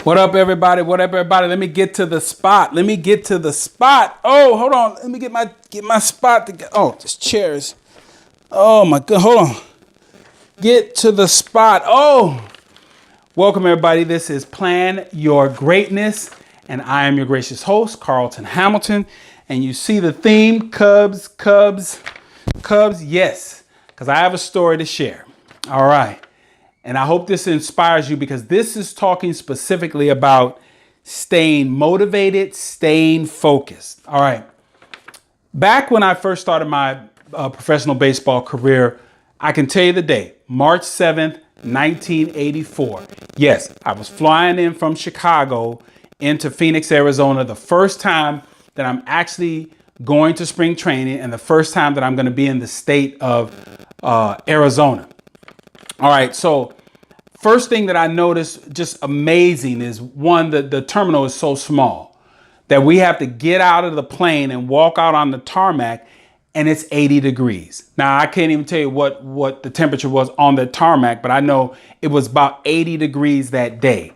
What up, everybody? What up, everybody? Let me get to the spot. Let me get to the spot. Oh, hold on. Let me get my spot to get. Oh, this chair is. Oh my God. Hold on. Get to the spot. Oh, welcome, everybody. This is Plan Your Greatness, and I am your gracious host, Carlton Hamilton. And you see the theme, Cubs, Cubs, Cubs. Yes, because I have a story to share. All right. And I hope this inspires you because this is talking specifically about staying motivated, staying focused. All right. Back when I first started my professional baseball career, I can tell you the day, March 7th, 1984. Yes, I was flying in from Chicago into Phoenix, Arizona, the first time that I'm actually going to spring training and the first time that I'm going to be in the state of Arizona. All right, so first thing that I noticed, just amazing, is one, the terminal is so small that we have to get out of the plane and walk out on the tarmac, and it's 80 degrees. Now, I can't even tell you what the temperature was on the tarmac, but I know it was about 80 degrees that day.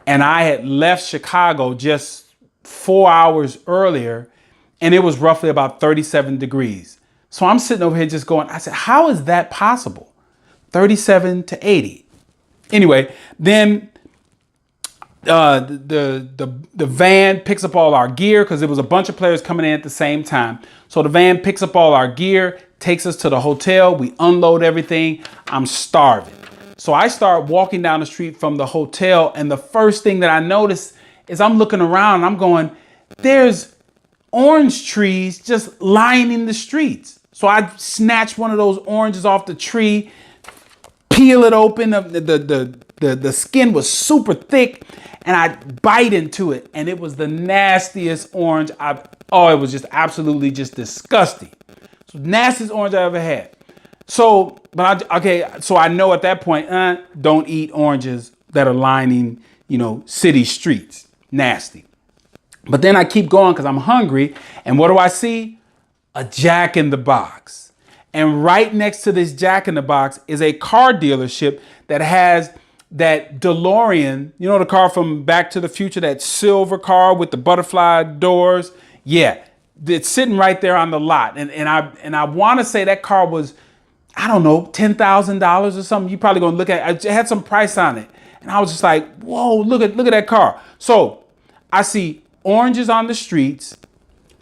And I had left Chicago just 4 hours earlier, and it was roughly about 37 degrees. So I'm sitting over here just going, I said, how is that possible? 37 to 80. Anyway, then the van picks up all our gear because there was a bunch of players coming in at the same time. So the van picks up all our gear, takes us to the hotel. We unload everything. I'm starving. So I start walking down the street from the hotel. And the first thing that I notice is I'm looking around and I'm going, there's orange trees just lining the streets. So I snatch one of those oranges off the tree, peel it open. The skin was super thick and I bite into it. And it was the nastiest orange it was just absolutely just disgusting. So nastiest orange I ever had. So, so I know at that point, don't eat oranges that are lining, city streets. Nasty. But then I keep going because I'm hungry. And what do I see? A Jack in the Box. And right next to this Jack in the Box is a car dealership that has that DeLorean, the car from Back to the Future, that silver car with the butterfly doors. Yeah, it's sitting right there on the lot. And I want to say that car was, I don't know, $10,000 or something. You probably gonna look at it. It had some price on it. And I was just like, whoa, look at that car. So I see oranges on the streets.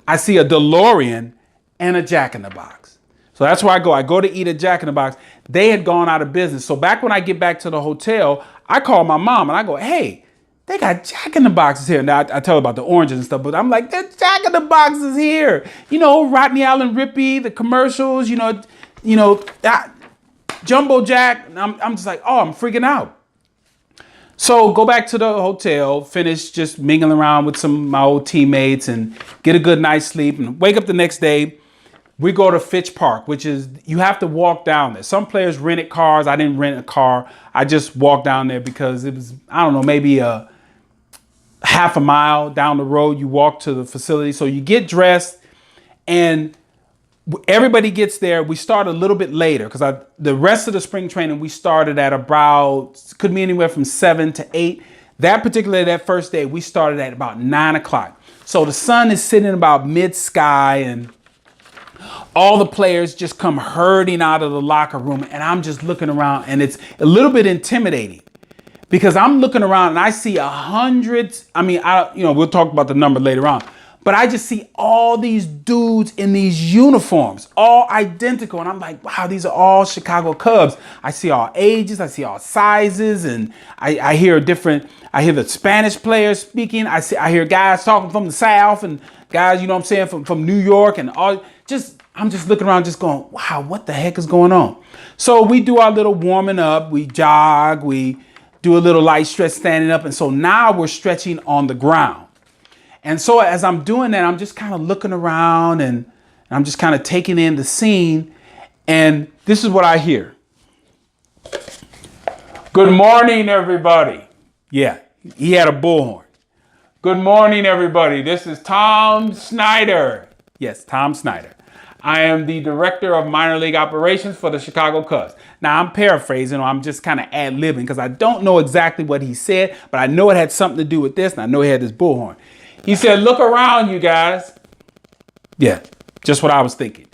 I see a DeLorean and a Jack in the Box. So that's where I go. I go to eat a Jack in the Box. They had gone out of business. So back when I get back to the hotel, I call my mom and I go, hey, they got Jack in the Boxes here. Now I tell her about the oranges and stuff, but I'm like, that Jack in the Box is here. Rodney Allen Rippey, the commercials, that Jumbo Jack. I'm just like, oh, I'm freaking out. So go back to the hotel, finish just mingling around with some of my old teammates and get a good night's sleep and wake up the next day. We go to Fitch Park, which is, you have to walk down there. Some players rented cars. I didn't rent a car. I just walked down there because it was, I don't know, maybe a half a mile down the road. You walk to the facility. So you get dressed and everybody gets there. We start a little bit later because the rest of the spring training, we started at about, could be anywhere from 7 to 8. That first day, we started at about 9 o'clock. So the sun is sitting about mid-sky and all the players just come herding out of the locker room. And I'm just looking around and it's a little bit intimidating because I'm looking around and I see hundreds. We'll talk about the number later on. But I just see all these dudes in these uniforms, all identical. And I'm like, wow, these are all Chicago Cubs. I see all ages, I see all sizes, and I hear the Spanish players speaking. I hear guys talking from the South and guys, from New York and all. I'm just looking around just going, wow, what the heck is going on? So we do our little warming up, we jog, we do a little light stretch standing up. And so now we're stretching on the ground. And so as I'm doing that, I'm just kind of looking around and I'm just kind of taking in the scene. And this is what I hear. Good morning, everybody. Yeah, he had a bullhorn. Good morning, everybody. This is Tom Snyder. Yes, Tom Snyder. I am the director of minor league operations for the Chicago Cubs. Now, I'm paraphrasing, or I'm just kind of ad-libbing because I don't know exactly what he said, but I know it had something to do with this, and I know he had this bullhorn. He said, look around, you guys. Yeah, just what I was thinking.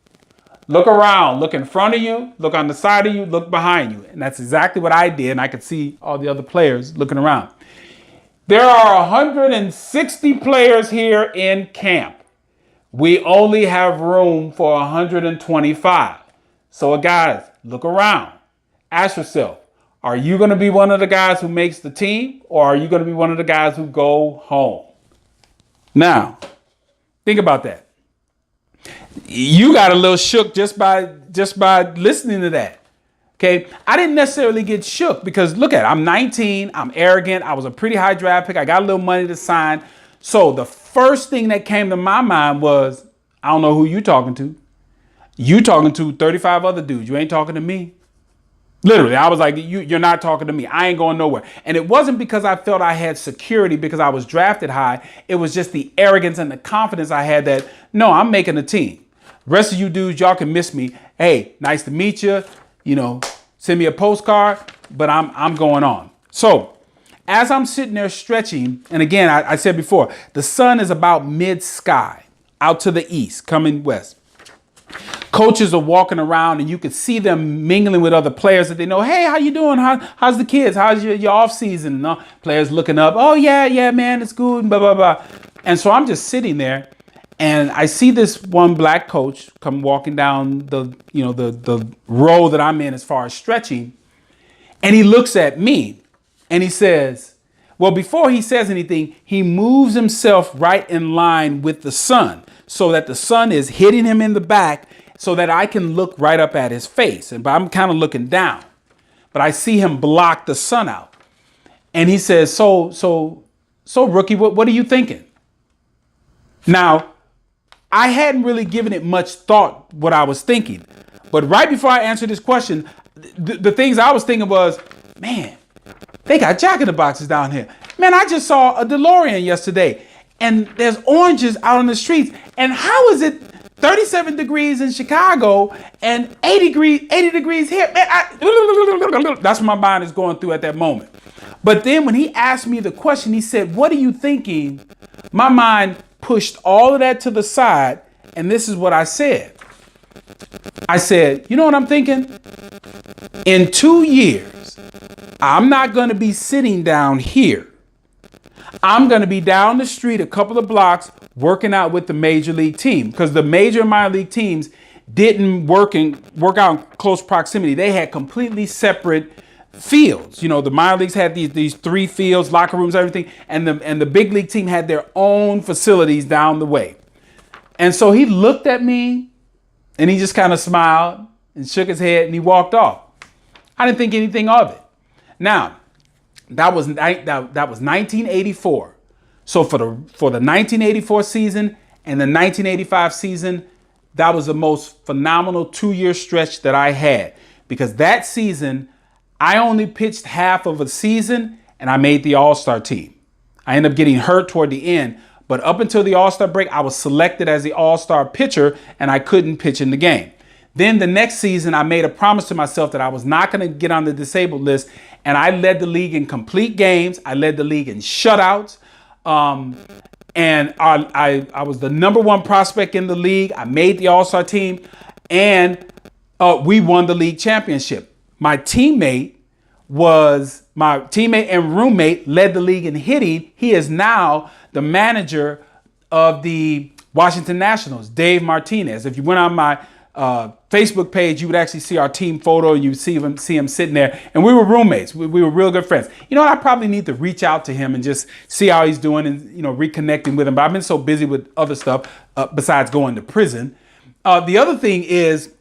Look around, look in front of you, look on the side of you, look behind you. And that's exactly what I did, and I could see all the other players looking around. There are 160 players here in camp. We only have room for 125. So guys, look around. Ask yourself, are you going to be one of the guys who makes the team, or are you going to be one of the guys who go home? Now, think about that. You got a little shook just by listening to that. Okay, I didn't necessarily get shook because look at it, I'm 19, I'm arrogant, I was a pretty high draft pick, I got a little money to sign. So the first thing that came to my mind was, I don't know who you talking to. You talking to 35 other dudes. You ain't talking to me. Literally, I was like, you're not talking to me. I ain't going nowhere. And it wasn't because I felt I had security because I was drafted high. It was just the arrogance and the confidence I had that, no, I'm making a team. Rest of you dudes, y'all can miss me. Hey, nice to meet you. You know, send me a postcard, but I'm going on. So as I'm sitting there stretching, and again, I said before, the sun is about mid-sky out to the east, coming west. Coaches are walking around and you could see them mingling with other players that they know. Hey, how you doing? How's the kids? How's your off season? And players looking up. Oh, yeah, man, it's good. Blah, blah, blah. And so I'm just sitting there and I see this one black coach come walking down the row that I'm in as far as stretching. And he looks at me and he says, well, before he says anything, he moves himself right in line with the sun so that the sun is hitting him in the back so that I can look right up at his face. But I'm kind of looking down, but I see him block the sun out. And he says, so rookie, what are you thinking? Now, I hadn't really given it much thought what I was thinking. But right before I answered this question, the things I was thinking was, man, they got Jack in the Boxes down here. Man, I just saw a DeLorean yesterday and there's oranges out on the streets. And how is it 37 degrees in Chicago and 80 degrees here? Man, that's what my mind is going through at that moment. But then when he asked me the question, he said, what are you thinking? My mind pushed all of that to the side. And this is what I said. I said, you know what I'm thinking? In 2 years, I'm not going to be sitting down here. I'm going to be down the street a couple of blocks working out with the major league team because the major and minor league teams didn't work out in close proximity. They had completely separate fields. You know, the minor leagues had these 3 fields, locker rooms, everything. And the big league team had their own facilities down the way. And so he looked at me and he just kind of smiled and shook his head and he walked off. I didn't think anything of it. Now, that was 1984. So for the 1984 season and the 1985 season, that was the most phenomenal 2-year stretch that I had because that season, I only pitched half of a season and I made the All-Star team. I ended up getting hurt toward the end, but up until the All-Star break, I was selected as the All-Star pitcher and I couldn't pitch in the game. Then the next season, I made a promise to myself that I was not going to get on the disabled list. And I led the league in complete games. I led the league in shutouts. And I was the #1 prospect in the league. I made the All-Star team and we won the league championship. My teammate and roommate led the league in hitting. He is now the manager of the Washington Nationals, Dave Martinez. If you went on my Facebook page, you would actually see our team photo and you would see him sitting there. And we were roommates. We were real good friends. You know what? I probably need to reach out to him and just see how he's doing and, reconnecting with him. But I've been so busy with other stuff besides going to prison. The other thing is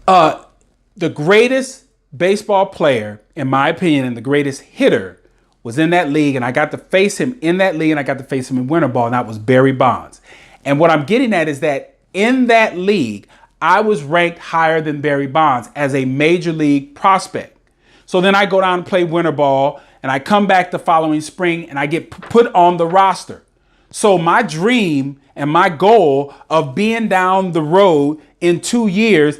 the greatest baseball player, in my opinion, and the greatest hitter was in that league. And I got to face him in that league and I got to face him in winter ball. And that was Barry Bonds. And what I'm getting at is that in that league, I was ranked higher than Barry Bonds as a major league prospect. So then I go down and play winter ball and I come back the following spring and I get put on the roster. So my dream and my goal of being down the road in 2 years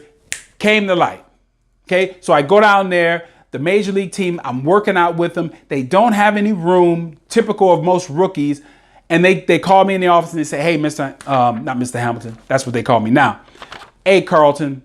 came to light. Okay, so I go down there, the major league team, I'm working out with them. They don't have any room, typical of most rookies. And they call me in the office and they say, hey, not Mr. Hamilton, that's what they call me now. Hey, Carlton,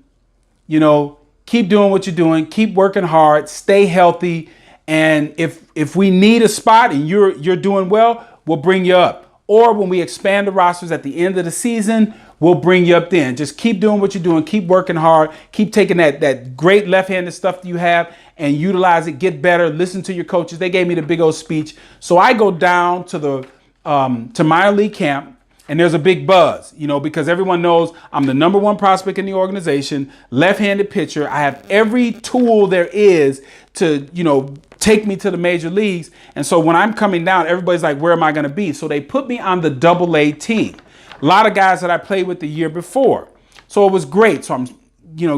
keep doing what you're doing, keep working hard, stay healthy. And if we need a spot and you're doing well, we'll bring you up. Or when we expand the rosters at the end of the season, we'll bring you up then. Just keep doing what you're doing. Keep working hard. Keep taking that great left-handed stuff that you have and utilize it. Get better. Listen to your coaches. They gave me the big old speech. So I go down to to minor league camp, and there's a big buzz, because everyone knows I'm the #1 prospect in the organization, left-handed pitcher. I have every tool there is to, take me to the major leagues. And so when I'm coming down, everybody's like, where am I going to be? So they put me on the AA team. A lot of guys that I played with the year before. So it was great. So I'm,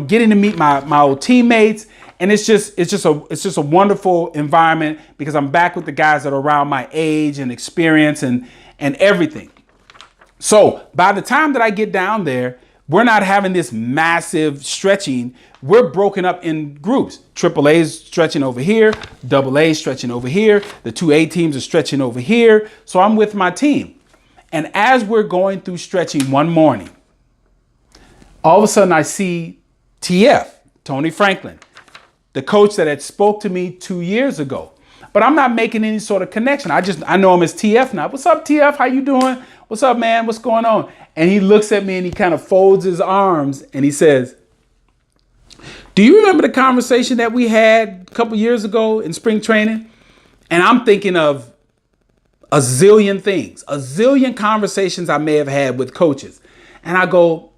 getting to meet my old teammates. And it's just a wonderful environment because I'm back with the guys that are around my age and experience and everything. So by the time that I get down there, we're not having this massive stretching. We're broken up in groups. AAA's stretching over here, AA stretching over here. The 2A teams are stretching over here. So I'm with my team. And as we're going through stretching one morning, all of a sudden I see TF, Tony Franklin, the coach that had spoke to me 2 years ago. But I'm not making any sort of connection. I know him as TF now. What's up, TF? How you doing? What's up, man? What's going on? And he looks at me and he kind of folds his arms and he says, do you remember the conversation that we had a couple years ago in spring training? And I'm thinking of a zillion things, a zillion conversations I may have had with coaches. And I go,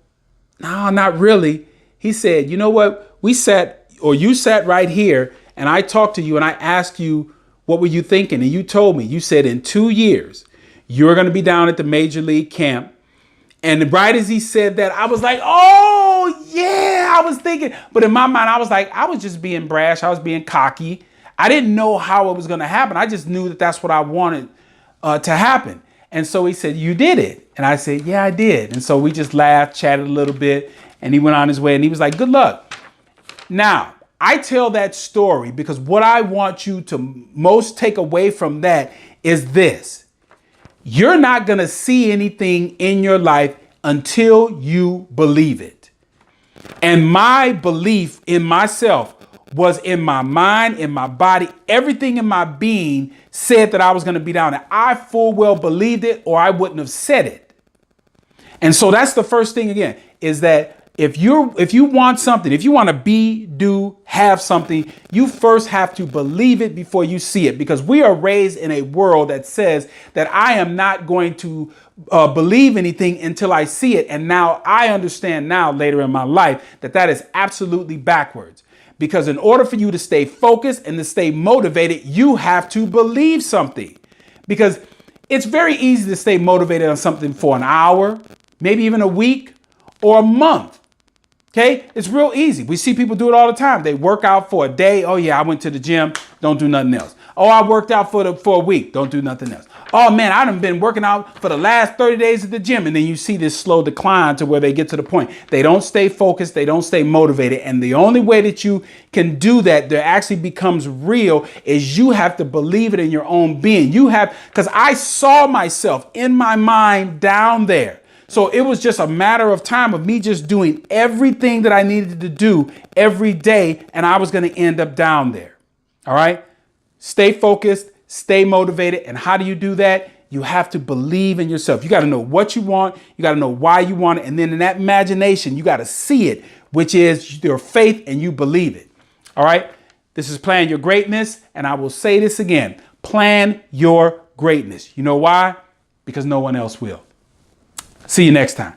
no, not really. He said, you know what? You sat right here and I talked to you and I asked you, what were you thinking? And you told me, you said in 2 years, you're going to be down at the major league camp. And right as he said that, I was like, oh, yeah, I was thinking. But in my mind, I was like, I was just being brash. I was being cocky. I didn't know how it was going to happen. I just knew that that's what I wanted to happen. And so he said, you did it. And I said, yeah, I did. And so we just laughed, chatted a little bit, and he went on his way and he was like, good luck. Now, I tell that story because what I want you to most take away from that is this. You're not going to see anything in your life until you believe it. And my belief in myself was in my mind, in my body, everything in my being said that I was going to be down there. I full well believed it or I wouldn't have said it. And so that's the first thing again, is that if you want something, if you want to have something, you first have to believe it before you see it, because we are raised in a world that says that I am not going to believe anything until I see it. And now I understand now later in my life that is absolutely backwards, because in order for you to stay focused and to stay motivated, you have to believe something, because it's very easy to stay motivated on something for an hour, maybe even a week or a month. Okay, it's real easy. We see people do it all the time. They work out for a day. Oh yeah, I went to the gym. Don't do nothing else. Oh, I worked out for a week. Don't do nothing else. Oh man, I done been working out for the last 30 days at the gym. And then you see this slow decline to where they get to the point. They don't stay focused. They don't stay motivated. And the only way that you can do that actually becomes real is you have to believe it in your own being. Because I saw myself in my mind down there. So it was just a matter of time of me just doing everything that I needed to do every day, and I was going to end up down there. All right. Stay focused, stay motivated. And how do you do that? You have to believe in yourself. You got to know what you want. You got to know why you want it. And then in that imagination, you got to see it, which is your faith, and you believe it. All right. This is Plan Your Greatness. And I will say this again. Plan your greatness. You know why? Because no one else will. See you next time.